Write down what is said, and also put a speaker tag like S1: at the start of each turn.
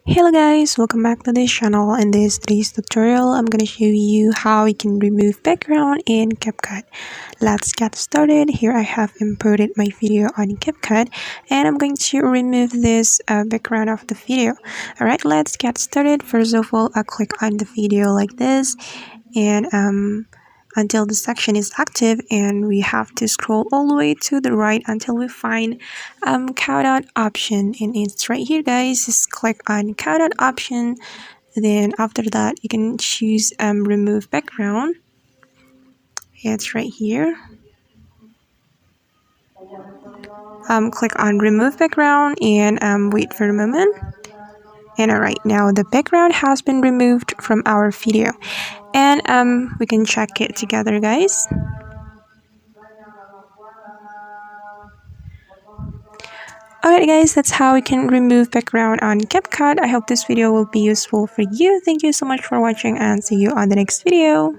S1: Hello guys, welcome back to this channel. In today's tutorial, I'm going to show you how you can remove background in Capcut. Let's get started. Here I have imported my video on Capcut and I'm going to remove this background of the video. Alright, let's get started. First of all, I'll click on the video like this and until the section is active, and we have to scroll all the way to the right until we find Capcut option, and it's right here guys. Just click on Capcut option, then after that you can choose remove background. It's right here. Click on remove background and wait for a moment. And alright, now the background has been removed from our video, and we can check it together guys. Alright guys, that's how we can remove background on Capcut. I hope this video will be useful for you. Thank you so much for watching and see you on the next video.